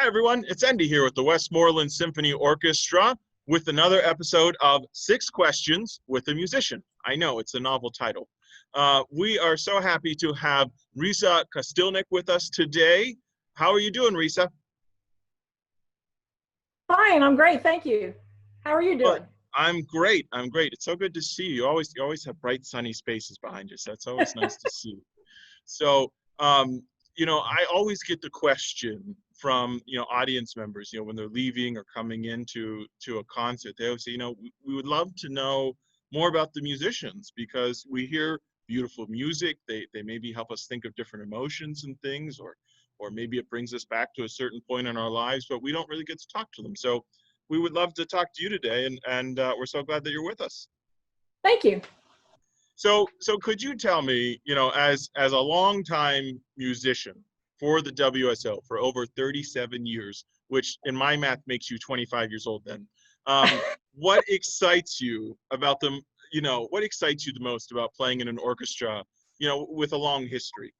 Hi, everyone. It's Andy here with the Westmoreland Symphony Orchestra with another episode of Six Questions with a Musician. I know, it's a novel title. We are so happy to have Risé Kostilnik with us today. How are you doing, Risé? Fine, I'm great, thank you. How are you doing? I'm great. I'm great. It's so good to see you. You always have bright, sunny spaces behind you, so it's always nice to see. So, I always get the question from, audience members, when they're leaving or coming into a concert. They always say, we would love to know more about the musicians because we hear beautiful music. They maybe help us think of different emotions and things, or maybe it brings us back to a certain point in our lives, but we don't really get to talk to them. So we would love to talk to you today, and we're so glad that you're with us. Thank you. So could you tell me, as a longtime musician for the WSO for over 37 years, which in my math makes you 25 years old then, what excites you about them? What excites you the most about playing in an orchestra, with a long history?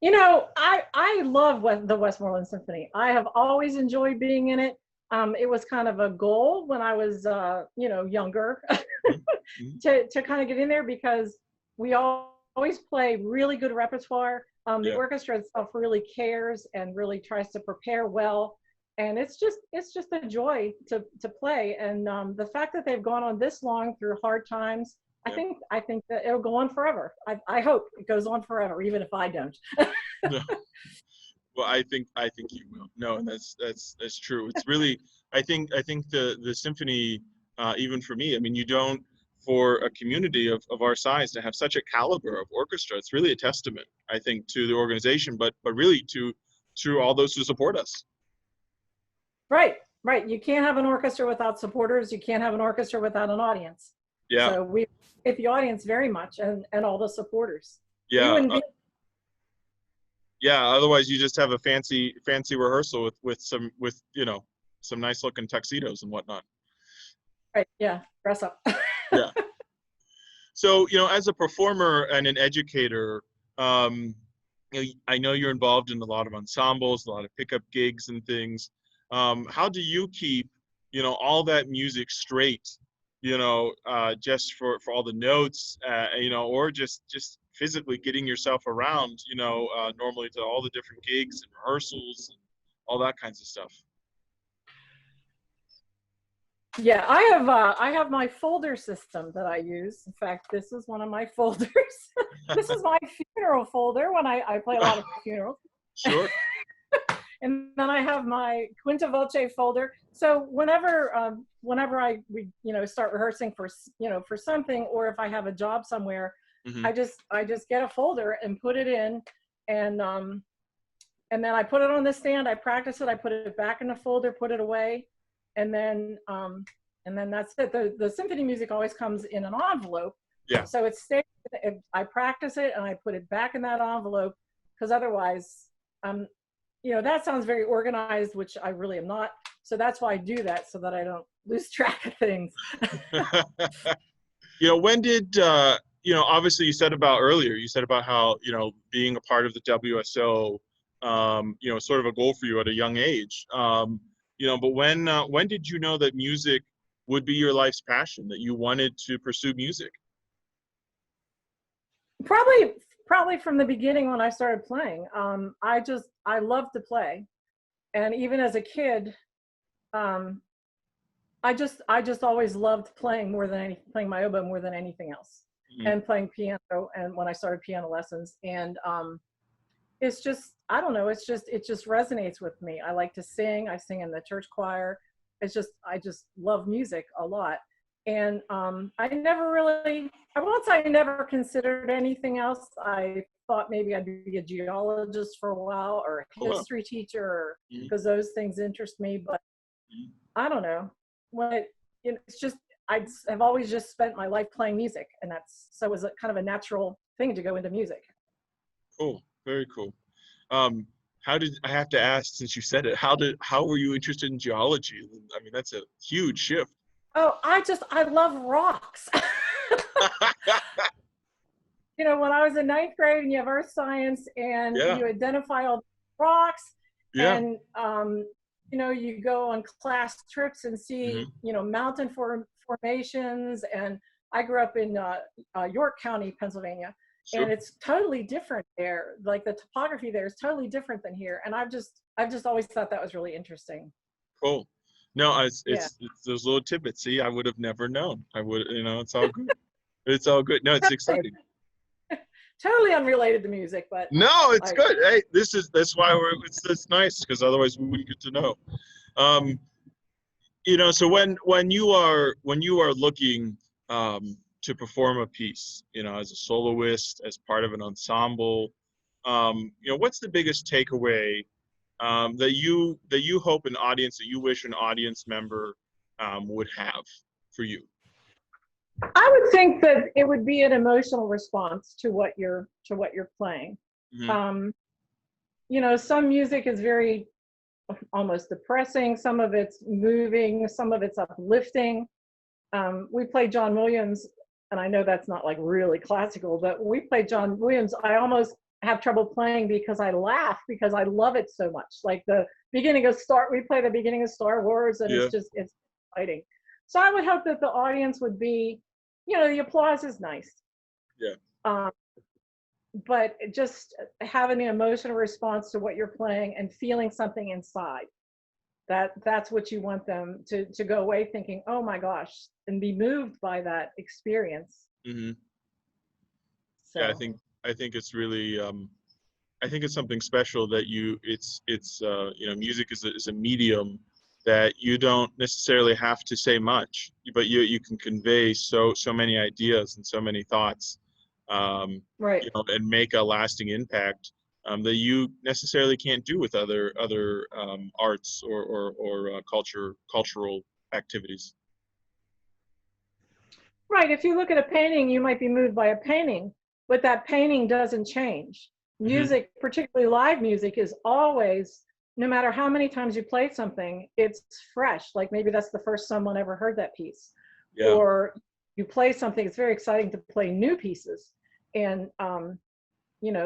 I love the Westmoreland Symphony. I have always enjoyed being in it. It was kind of a goal when I was, younger to kind of get in there because we always play really good repertoire. The orchestra itself really cares and really tries to prepare well. And it's just a joy to play. And the fact that they've gone on this long through hard times, I think that it'll go on forever. I hope it goes on forever, even if I don't. No. Well, I think you will. No, and that's true. It's really, I think the symphony, even for me, I mean, you don't, for a community of our size to have such a caliber of orchestra, it's really a testament, I think, to the organization, but really to all those who support us. Right. You can't have an orchestra without supporters. You can't have an orchestra without an audience. Yeah. So we appreciate the audience very much and all the supporters. Yeah. Yeah, otherwise you just have a fancy rehearsal with some nice looking tuxedos and whatnot. Right, yeah, dress up. Yeah. So, as a performer and an educator, I know you're involved in a lot of ensembles, a lot of pickup gigs and things. How do you keep, all that music straight, just for all the notes, or just physically getting yourself around, normally to all the different gigs and rehearsals and all that kinds of stuff? Yeah, I have my folder system that I use. In fact, this is one of my folders. This is my funeral folder when I play a lot of funerals. Sure. And then I have my Quinta Voce folder. So whenever we start rehearsing for something, or if I have a job somewhere, I just get a folder and put it in, and then I put it on the stand. I practice it. I put it back in the folder, put it away, and then that's it. The symphony music always comes in an envelope. Yeah. So it stays. I practice it and I put it back in that envelope, because otherwise, that sounds very organized, which I really am not. So that's why I do that, so that I don't lose track of things. When did obviously you said about how, being a part of the WSO, sort of a goal for you at a young age. But when did you know that music would be your life's passion, that you wanted to pursue music? Probably from the beginning when I started playing. I love to play. And even as a kid, I just always loved playing playing my oboe more than anything else, and playing piano. And when I started piano lessons, and it's just, I don't know, it just resonates with me. I like to sing. I sing in the church choir. I just love music a lot. And I won't say I never considered anything else. I thought maybe I'd be a geologist for a while, or a history teacher, because those things interest me. But I don't know. It's just, I have always just spent my life playing music, and so it was kind of a natural thing to go into music. Cool, very cool. How did, I have to ask, since you said it, how were you interested in geology? I mean, that's a huge shift. Oh, I love rocks. When I was in ninth grade and you have earth science and you identify all the rocks, Yeah. And you go on class trips and see, Hmm. mountain formations. And I grew up in York County, Pennsylvania, Sure. and it's totally different there. Like the topography there is totally different than here. And I've just always thought that was really interesting. Cool. No, Yeah. it's those little tidbits. See, I would have never known. I would, it's all good. It's all good. No, it's exciting. Totally unrelated to music, but No, it's I good. Hey, that's why it's nice because otherwise we wouldn't get to know. Um, so when you are looking to perform a piece, as a soloist, as part of an ensemble, what's the biggest takeaway that you hope an audience that you wish an audience member would have for you? would think that it would be an emotional response to what you're playing. Hmm. Um, some music is very almost depressing. Some of it's moving. Some of it's uplifting. We played John Williams, and I know that's not like really classical, but when we played John Williams, I almost have trouble playing because I laugh because I love it so much. Like we play the beginning of Star Wars, and Yeah. it's exciting. So I would hope that the audience would be, the applause is nice, Yeah. um, but just having an emotional response to what you're playing and feeling something inside. That's what you want them to go away thinking, oh my gosh, and be moved by that experience. Hmm. Yeah. I So think I think it's really I think it's something special that music is a medium that you don't necessarily have to say much, but you can convey so many ideas and so many thoughts, right. and make a lasting impact that you necessarily can't do with other arts or cultural activities. Right. If you look at a painting, you might be moved by a painting, but that painting doesn't change. Hmm. Music, particularly live music, is always, no matter how many times you play something, it's fresh. Like maybe that's the first someone ever heard that piece. Yeah. Or you play something, it's very exciting to play new pieces and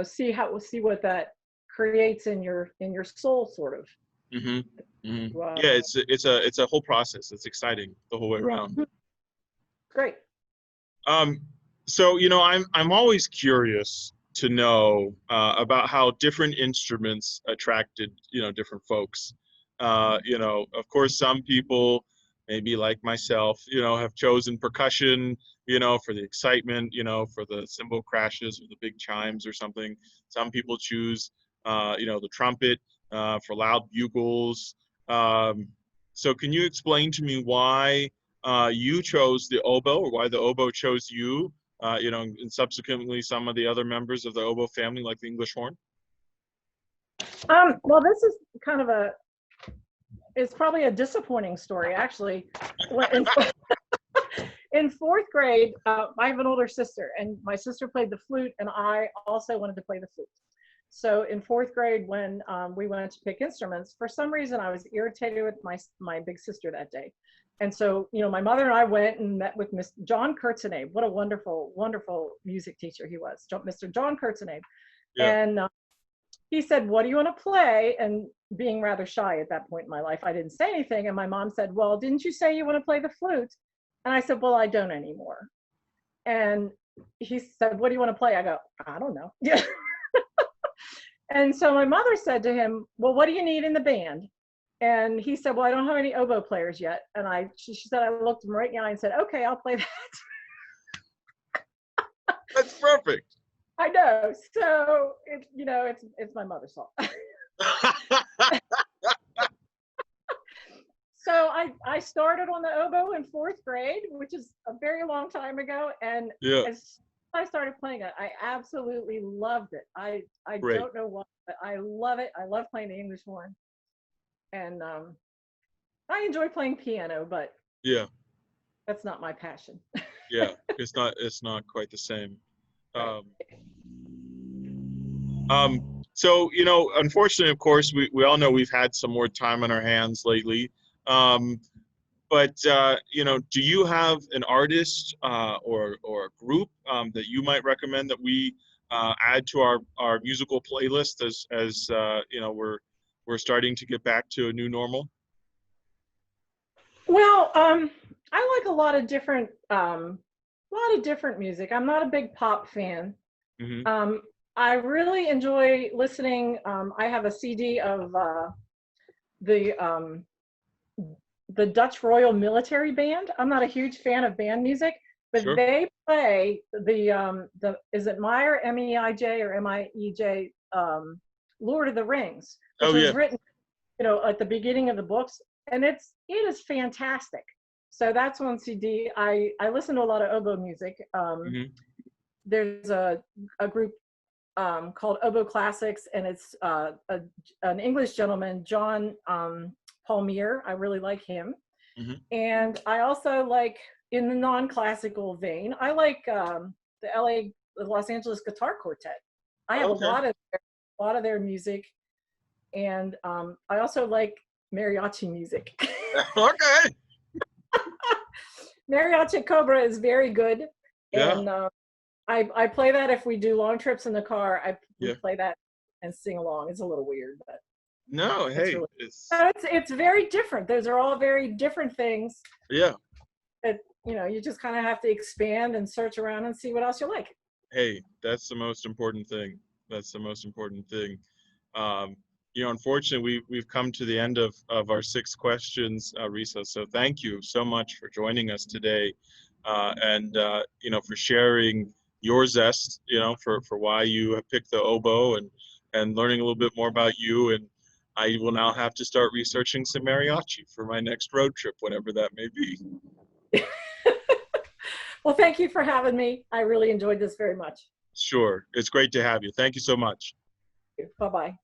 see what that creates in your soul, sort of. Hmm. Hmm. Uh, Yeah. It's a whole process. It's exciting the whole way around. Great. Um, so I'm always curious to know about how different instruments attracted different folks. Of course, some people, maybe like myself, have chosen percussion, for the excitement, for the cymbal crashes or the big chimes or something. Some people choose, the trumpet for loud bugles. Um, so can you explain to me why? You chose the oboe, or why the oboe chose you, and subsequently some of the other members of the oboe family, like the English horn. Well, this is kind of it's probably a disappointing story, actually. In, in fourth grade, I have an older sister, and my sister played the flute, and I also wanted to play the flute. So in fourth grade, when we went to pick instruments, for some reason I was irritated with my big sister that day. And so, my mother and I went and met with Mr. John Kurtzenabe. What a wonderful, wonderful music teacher he was, Mr. John Kurtzenabe. Yeah. And he said, what do you want to play? And being rather shy at that point in my life, I didn't say anything. And my mom said, well, didn't you say you want to play the flute? And I said, well, I don't anymore. And he said, what do you want to play? I go, I don't know. And so my mother said to him, well, what do you need in the band? And he said, well, I don't have any oboe players yet. And she said, I looked him right in the eye and said, okay, I'll play that. That's perfect. I know. So it's my mother's fault. So I started on the oboe in fourth grade, which is a very long time ago. And Yeah. as I started playing it, I absolutely loved it. I Great. don't know why, but I love it. I love playing the English horn. And I enjoy playing piano, but Yeah. that's not my passion. Yeah. It's not quite the same. Right. Um, so, unfortunately, of course, we all know we've had some more time on our hands lately. Um, but do you have an artist or a group that you might recommend that we add to our musical playlist as we're we're starting to get back to a new normal? Well, I like a lot of different music. I'm not a big pop fan. Hmm. Um, I really enjoy listening. I have a CD of the um, the Dutch Royal Military Band. I'm not a huge fan of band music, but Sure. they play the is it Meyer, Meij or Miej, Lord of the Rings, which Oh was yeah. written, at the beginning of the books, and it is fantastic. So that's one CD. I listen to a lot of oboe music. Hmm. There's a group called Oboe Classics, and it's an English gentleman, John Palmier. I really like him. Hmm. And I also like, in the non-classical vein, I like the Los Angeles Guitar Quartet. I have Okay. a lot of their music, and I also like mariachi music. Okay. Mariachi Cobra is very good, Yeah. and I play that if we do long trips in the car. We Yeah. play that and sing along. It's a little weird, but No, it's hey, really, it's no, it's very different. Those are all very different things yeah. that you just kind of have to expand and search around and see what else you like. Hey, that's the most important thing. That's the most important thing. Um, Unfortunately, we've come to the end of our 6 questions, Risa. So thank you so much for joining us today, and for sharing your zest, for why you have picked the oboe, and learning a little bit more about you. And I will now have to start researching some mariachi for my next road trip, whatever that may be. Well, thank you for having me. I really enjoyed this very much. Sure, it's great to have you. Thank you so much. Bye bye.